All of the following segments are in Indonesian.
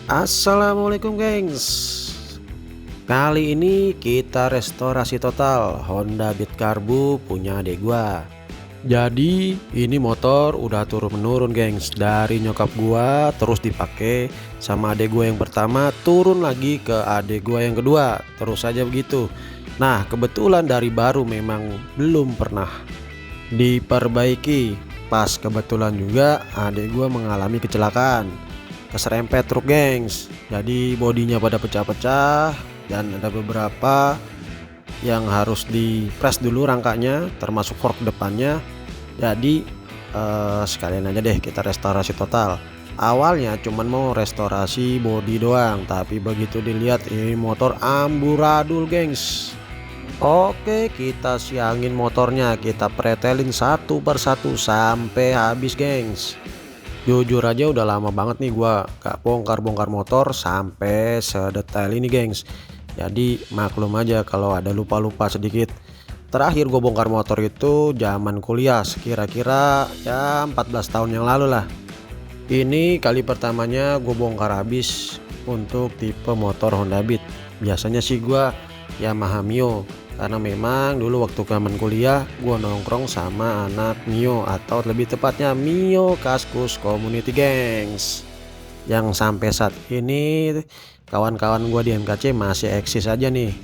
Assalamualaikum gengs. Kali ini kita restorasi total Honda Beat Karbu punya adek gua. Jadi ini motor udah turun menurun gengs, dari nyokap gua terus dipakai sama adek gua yang pertama, turun lagi ke adek gua yang kedua, terus saja begitu. Nah kebetulan dari baru memang belum pernah diperbaiki. Pas kebetulan juga adek gua mengalami kecelakaan, keserempet truk gengs, jadi bodinya pada pecah-pecah dan ada beberapa yang harus di press dulu rangkanya termasuk fork depannya. Jadi sekalian aja deh kita restorasi total. Awalnya cuman mau restorasi bodi doang, tapi begitu dilihat ini motor amburadul gengs. Oke, kita siangin motornya, kita pretelin satu persatu sampai habis gengs. Jujur aja udah lama banget nih gua gak bongkar-bongkar motor sampai sedetail ini gengs. Jadi maklum aja kalau ada lupa-lupa sedikit. Terakhir gue bongkar motor itu zaman kuliah, kira-kira ya 14 tahun yang lalu lah. Ini kali pertamanya gue bongkar habis untuk tipe motor Honda Beat. Biasanya sih gue Yamaha Mio, karena memang dulu waktu zaman kuliah gue nongkrong sama anak Mio, atau lebih tepatnya Mio Kaskus Community gengs, yang sampai saat ini kawan-kawan gue di MKC masih eksis aja nih.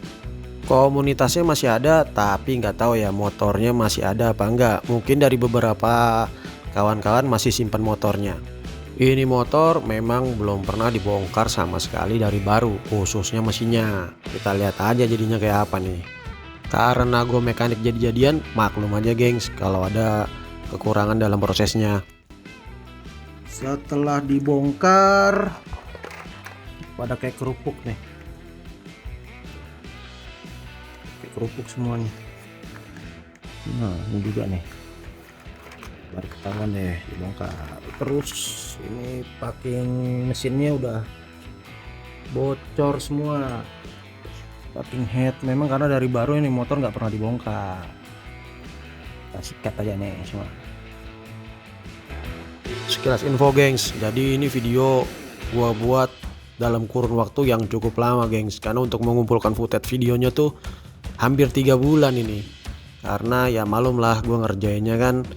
Komunitasnya masih ada, tapi nggak tahu ya motornya masih ada apa enggak. Mungkin dari beberapa kawan-kawan masih simpan motornya. Ini motor memang belum pernah dibongkar sama sekali dari baru, khususnya mesinnya. Kita lihat aja jadinya kayak apa nih. Karena gue mekanik jadi-jadian, maklum aja gengs kalau ada kekurangan dalam prosesnya. Setelah dibongkar pada kayak kerupuk nih, kayak kerupuk semuanya. Nah ini juga nih baru ketahuan deh dibongkar. Terus ini packing mesinnya udah bocor semua, packing head. Memang karena dari baru ini motor nggak pernah dibongkar. Kita sikat aja nih semua. Sekilas info gengs, jadi ini video gua buat dalam kurun waktu yang cukup lama gengs, karena untuk mengumpulkan footage videonya tuh hampir 3 bulan ini. Karena ya malum lah gua ngerjainnya kan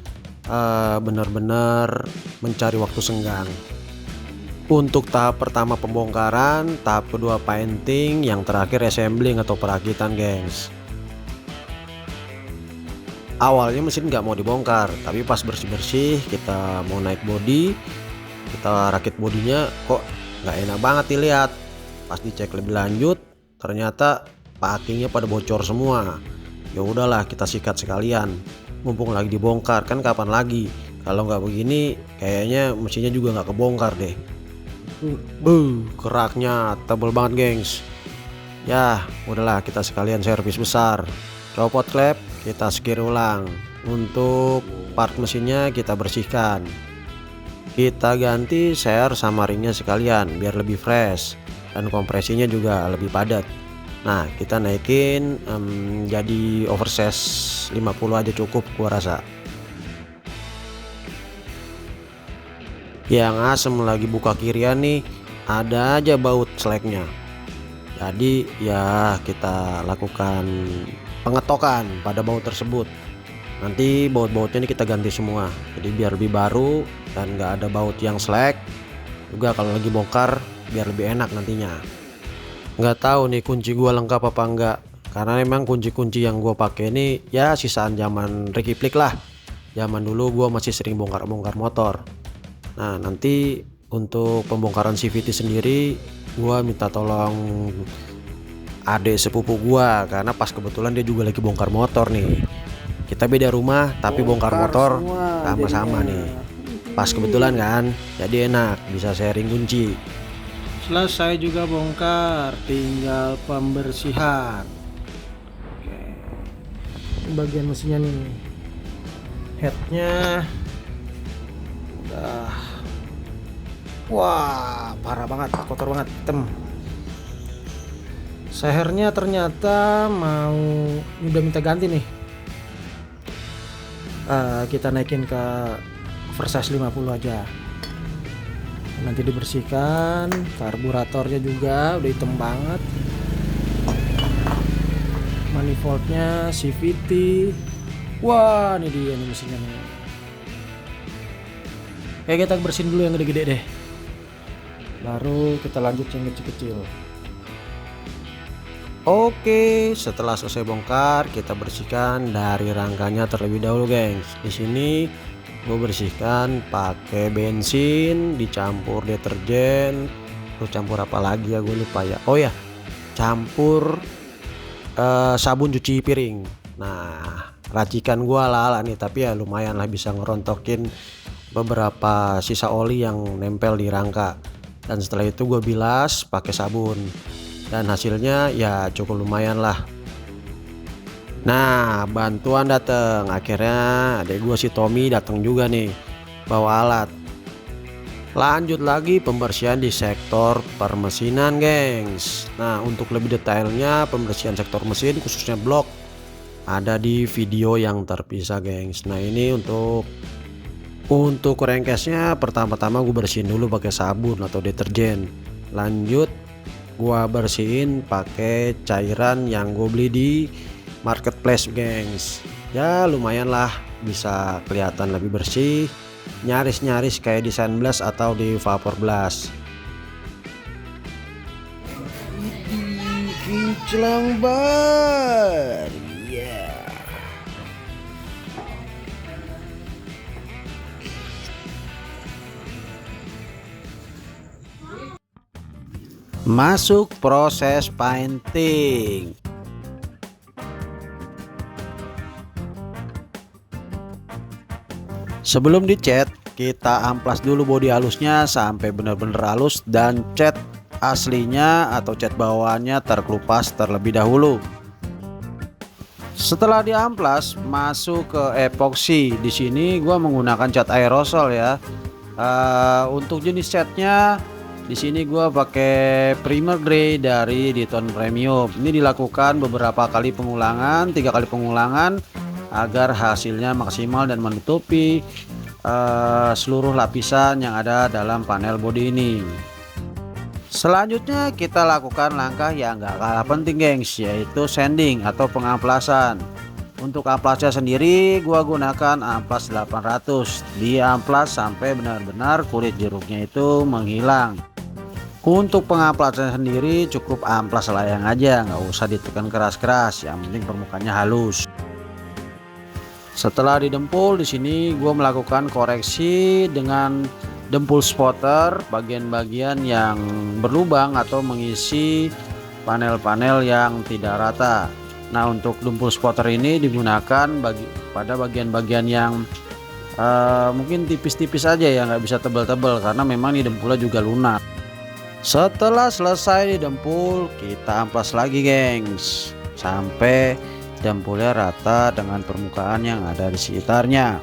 bener-bener mencari waktu senggang. Untuk tahap pertama pembongkaran, tahap kedua painting, yang terakhir assembling atau perakitan gengs. Awalnya mesin nggak mau dibongkar, tapi pas bersih-bersih kita mau naik bodi, kita rakit bodinya kok nggak enak banget dilihat. Pas dicek lebih lanjut ternyata packingnya pada bocor semua. Ya udahlah kita sikat sekalian, mumpung lagi dibongkar kan, kapan lagi. Kalau nggak begini kayaknya mesinnya juga nggak kebongkar deh. Keraknya tebel banget gengs. Ya udahlah kita sekalian servis besar, copot klep, kita skir ulang. Untuk part mesinnya kita bersihkan, kita ganti share sama ringnya sekalian biar lebih fresh dan kompresinya juga lebih padat. Nah kita naikin jadi oversize 50 aja cukup gua rasa. Yang asem lagi buka kirian nih, ada aja baut seleknya. Jadi ya kita lakukan pengetokan pada baut tersebut. Nanti baut-bautnya ini kita ganti semua, jadi biar lebih baru dan nggak ada baut yang selek. Juga kalau lagi bongkar biar lebih enak nantinya. Nggak tahu nih kunci gua lengkap apa enggak, karena memang kunci-kunci yang gua pakai ini ya sisaan zaman Ricky Flick lah. Zaman dulu gua masih sering bongkar-bongkar motor. Nah nanti untuk pembongkaran CVT sendiri gua minta tolong adik sepupu gua, karena pas kebetulan dia juga lagi bongkar motor nih. Kita beda rumah tapi bongkar motor sama-sama nih. Pas kebetulan kan, jadi enak bisa sharing kunci. Selesai juga bongkar, tinggal pembersihan. Oke. Ini bagian mesinnya nih, headnya udah, wah parah banget, kotor banget, hitam. Sehernya ternyata mau udah minta ganti nih. Kita naikin ke oversize 50 aja. Nanti dibersihkan. Karburatornya juga udah hitam banget. Manifoldnya CVT. Wah, ini dia nih mesinnya nih. Oke, kita bersihin dulu yang gede-gede deh, baru kita lanjut yang kecil-kecil. Oke, setelah selesai bongkar, kita bersihkan dari rangkanya terlebih dahulu, gengs. Di sini gue bersihkan pakai bensin dicampur deterjen, terus campur apa lagi ya, gue lupa ya. Oh ya, campur sabun cuci piring. Nah, racikan gue ala-ala nih, tapi ya lumayan lah bisa ngerontokin beberapa sisa oli yang nempel di rangka. Dan setelah itu gue bilas pakai sabun, dan hasilnya ya cukup lumayan lah. Nah, bantuan dateng. Akhirnya adek gue si Tommy datang juga nih bawa alat. Lanjut lagi pembersihan di sektor permesinan, gengs. Nah, untuk lebih detailnya pembersihan sektor mesin khususnya blok ada di video yang terpisah, gengs. Nah, ini untuk crankcase-nya pertama-tama gue bersihin dulu pakai sabun atau deterjen. Lanjut gua bersihin pakai cairan yang gue beli di marketplace, gengs. Ya lumayan lah, bisa kelihatan lebih bersih, nyaris-nyaris kayak di Sunblast atau di Vapor Blast. Kinclang bar, yeah. Masuk proses painting. Sebelum dicat, kita amplas dulu bodi halusnya sampai benar-benar halus, dan cat aslinya atau cat bawaannya terkelupas terlebih dahulu. Setelah diamplas, masuk ke epoksi. Di sini gua menggunakan cat aerosol ya. Untuk jenis catnya di sini gua pakai primer grey dari Diton Premium. Ini dilakukan beberapa kali pengulangan, 3 kali pengulangan agar hasilnya maksimal dan menutupi seluruh lapisan yang ada dalam panel bodi ini. Selanjutnya kita lakukan langkah yang gak kalah penting, gengs, yaitu sanding atau pengamplasan. Untuk amplasnya sendiri gua gunakan amplas 800. Diamplas sampai benar-benar kulit jeruknya itu menghilang. Untuk pengamplasan sendiri cukup amplas layang aja, nggak usah ditekan keras-keras, yang penting permukaannya halus. Setelah didempul, di sini gue melakukan koreksi dengan dempul spotter bagian-bagian yang berlubang atau mengisi panel-panel yang tidak rata. Nah, untuk dempul spotter ini digunakan pada bagian-bagian yang mungkin tipis-tipis aja ya, nggak bisa tebal-tebal karena memang ini dempulnya juga lunak. Setelah selesai didempul, kita amplas lagi, gengs, sampai dempulnya rata dengan permukaan yang ada di sekitarnya.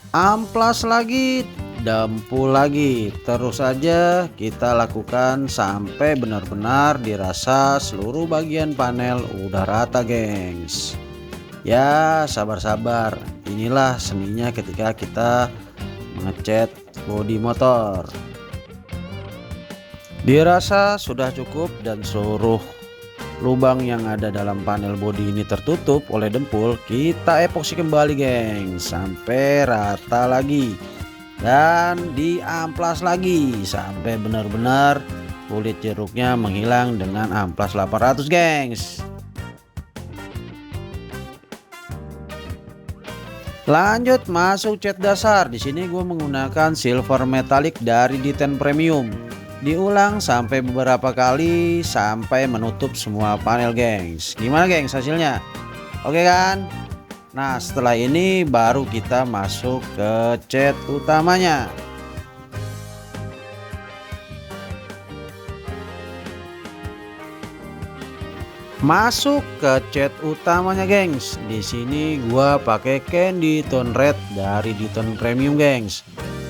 Amplas lagi, dempul lagi, terus saja kita lakukan sampai benar-benar dirasa seluruh bagian panel udah rata, gengs. Ya sabar-sabar, inilah seninya ketika kita mengecat bodi motor. Dirasa sudah cukup dan seluruh lubang yang ada dalam panel bodi ini tertutup oleh dempul, kita epoksi kembali, gengs, sampai rata lagi dan diamplas lagi sampai benar-benar kulit jeruknya menghilang dengan amplas 800, gengs. Lanjut masuk cat dasar. Di sini gue menggunakan silver metallic dari Diton Premium. Diulang sampai beberapa kali sampai menutup semua panel, gengs. Gimana, gengs, hasilnya? Oke kan? Nah, setelah ini baru kita masuk ke cat utamanya. Masuk ke cat utamanya, gengs. Di sini gua pakai Candy Tone Red dari Diton Premium, gengs.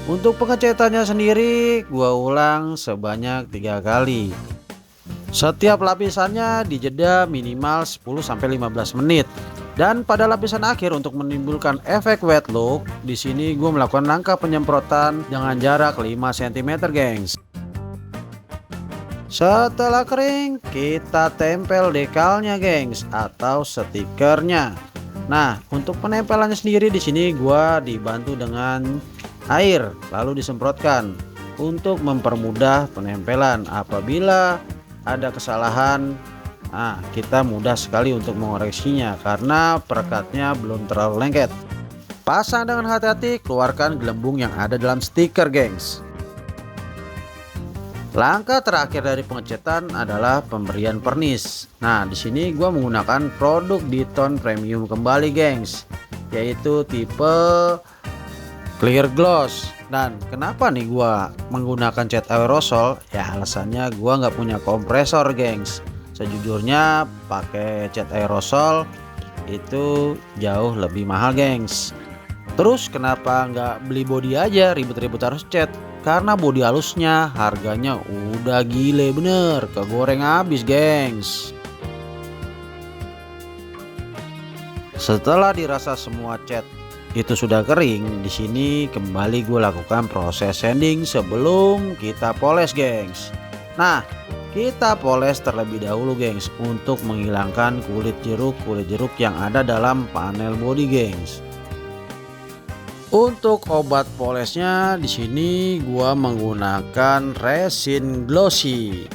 Untuk pengecatannya sendiri gua ulang sebanyak 3 kali. Setiap lapisannya dijeda minimal 10-15 menit. Dan pada lapisan akhir untuk menimbulkan efek wet look, di sini gue melakukan langkah penyemprotan dengan jarak 5 cm, gengs. Setelah kering, kita tempel dekalnya, gengs, atau stikernya. Nah, untuk penempelannya sendiri di sini gue dibantu dengan air, lalu disemprotkan untuk mempermudah penempelan. Apabila ada kesalahan, nah, kita mudah sekali untuk mengoreksinya karena perekatnya belum terlalu lengket. Pasang dengan hati-hati, keluarkan gelembung yang ada dalam stiker, gengs. Langkah terakhir dari pengecetan adalah pemberian pernis. Nah, di sini gua menggunakan produk Diton Premium kembali, gengs, yaitu tipe Clear Gloss. Dan kenapa nih gua menggunakan cat aerosol? Ya alasannya gua nggak punya kompresor, gengs. Sejujurnya pakai cat aerosol itu jauh lebih mahal, gengs. Terus kenapa nggak beli body aja, ribet-ribet harus cat? Karena body halusnya harganya udah gile bener, kegoreng habis, gengs. Setelah dirasa semua cat itu sudah kering, di sini kembali gue lakukan proses sanding sebelum kita poles, gengs. Nah, kita poles terlebih dahulu, gengs, untuk menghilangkan kulit jeruk yang ada dalam panel body, gengs. Untuk obat polesnya di sini gua menggunakan resin glossy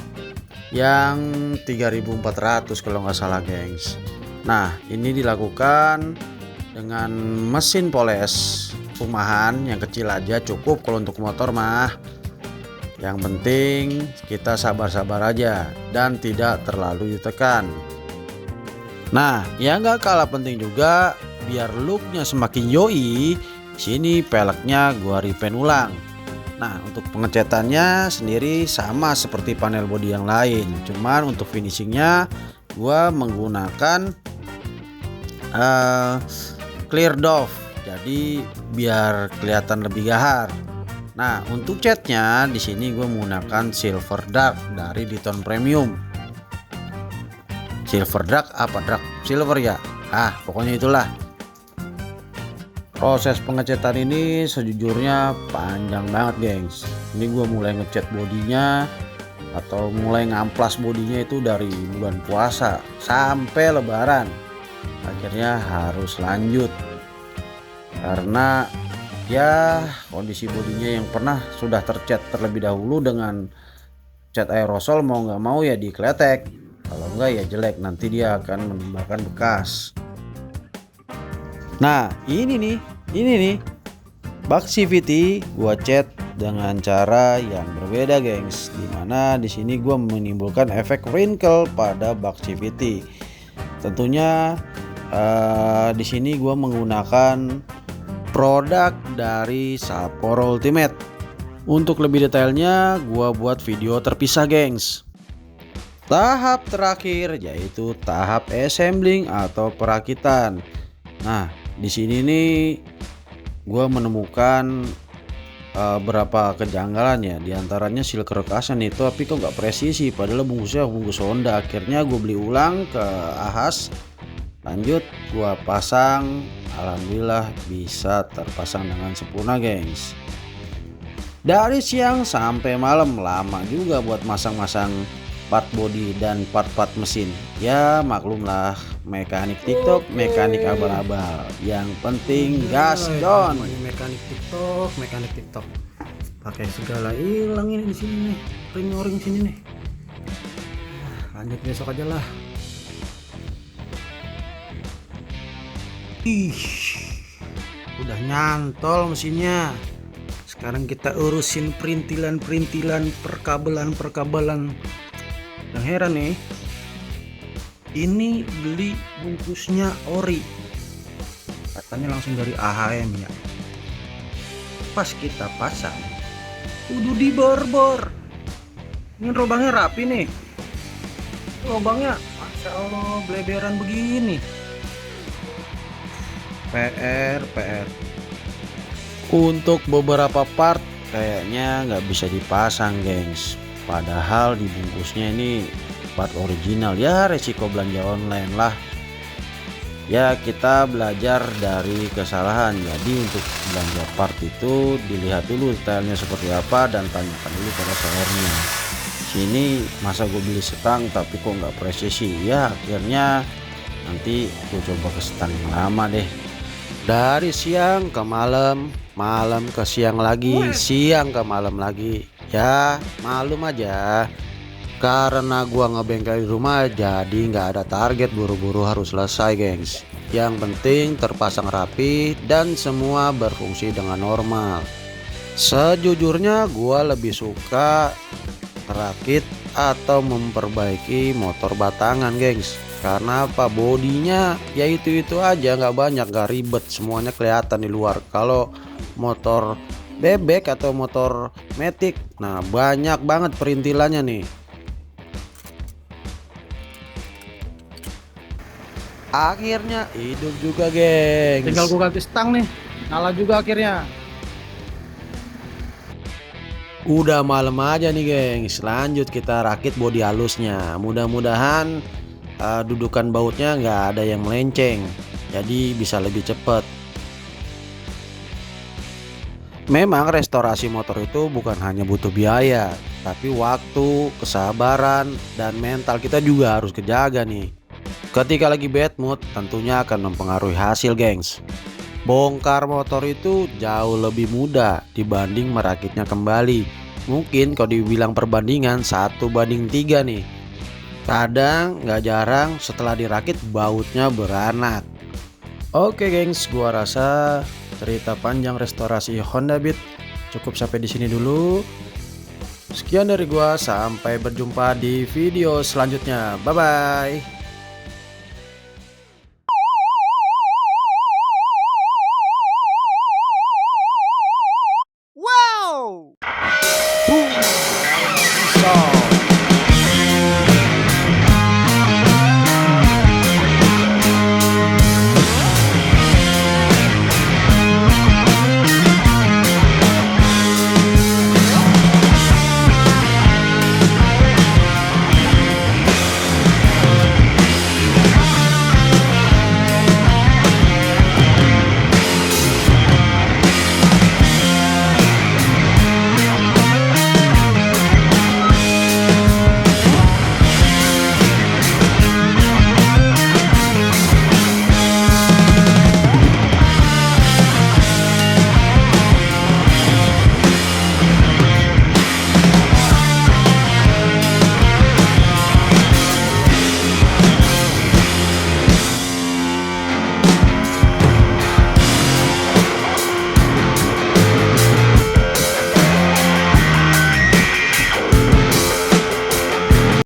yang 3400 kalau nggak salah, gengs. Nah, ini dilakukan dengan mesin poles rumahan yang kecil aja cukup. Kalau untuk motor mah yang penting kita sabar-sabar aja dan tidak terlalu ditekan. Nah, yang nggak kalah penting juga biar looknya semakin yoi, sini peleknya gua repaint ulang. Nah, untuk pengecatannya sendiri sama seperti panel body yang lain, cuman untuk finishingnya gua menggunakan clear doff, jadi biar kelihatan lebih gahar. Nah, untuk catnya di sini gue menggunakan silver dark dari Diton Premium. Silver dark apa dark silver ya? Pokoknya itulah. Proses pengecatan ini sejujurnya panjang banget, gengs. Ini gue mulai ngecat bodinya atau mulai ngamplas bodinya itu dari bulan puasa sampai lebaran. Akhirnya harus lanjut karena ya kondisi bodinya yang pernah sudah tercat terlebih dahulu dengan cat aerosol, mau nggak mau ya dikletek. Kalau enggak ya jelek, nanti dia akan menimbulkan bekas. Nah, ini nih bak CVT gua cat dengan cara yang berbeda, gengs. Dimana di sini gua menimbulkan efek wrinkle pada bak CVT. Tentunya di sini gua menggunakan produk dari Sapporo Ultimate. Untuk lebih detailnya gua buat video terpisah, gengs. Tahap terakhir yaitu tahap assembling atau perakitan. Nah, di sini nih gue menemukan beberapa kejanggalan ya. Di antaranya seal kerekasan itu, tapi kok nggak presisi, padahal bungkusnya bungkus Honda. Akhirnya gue beli ulang ke Ahas, lanjut gue pasang. Alhamdulillah bisa terpasang dengan sempurna, gengs. Dari siang sampai malam lama juga buat masang-masang part body dan part-part mesin. Ya maklumlah, mekanik TikTok, mekanik abal-abal. Yang penting gas don. Mekanik TikTok. Pakai segala hilang ini di sini nih. Ring-ring sini nih. Lanjut besok aja lah. Udah nyantol mesinnya. Sekarang kita urusin perintilan, perkabelan. Yang heran nih, ini beli bungkusnya ori, katanya langsung dari AHM ya. Pas kita pasang udah dibor-bor. Ini lubangnya rapi nih, lubangnya Masya Allah bleberan begini. PR. Untuk beberapa part kayaknya nggak bisa dipasang, gengs. Padahal di bungkusnya ini part original. Ya resiko belanja online lah. Ya kita belajar dari kesalahan. Jadi untuk belanja part itu dilihat dulu stylenya seperti apa dan tanyakan dulu pada sellernya. Sini masa gue beli setang tapi kok nggak presisi, ya akhirnya nanti gue coba ke setang yang lama deh. Dari siang ke malam, malam ke siang lagi, siang ke malam lagi. Ya malum aja, karena gua ngebengkel di rumah jadi nggak ada target buru-buru harus selesai gengs. Yang penting terpasang rapi dan semua berfungsi dengan normal. Sejujurnya gua lebih suka merakit atau memperbaiki motor batangan gengs. Karena apa, bodinya ya itu aja, nggak banyak, nggak ribet, semuanya kelihatan di luar. Kalau motor bebek atau motor matic, nah banyak banget perintilannya nih. Akhirnya hidup juga gengs. Tinggal gue ganti stang nih, nyala juga akhirnya. Udah malam aja nih gengs, lanjut kita rakit bodi halusnya. Mudah-mudahan dudukan bautnya nggak ada yang melenceng, jadi bisa lebih cepet. Memang restorasi motor itu bukan hanya butuh biaya, tapi waktu, kesabaran, dan mental kita juga harus kejaga nih. Ketika lagi bad mood tentunya akan mempengaruhi hasil gengs. Bongkar motor itu jauh lebih mudah dibanding merakitnya kembali. Mungkin kalau dibilang perbandingan 1:3 nih. Kadang nggak jarang setelah dirakit bautnya beranak. Oke gengs, gua rasa cerita panjang restorasi Honda Beat cukup sampai di sini dulu. Sekian dari gua, sampai berjumpa di video selanjutnya. Bye bye.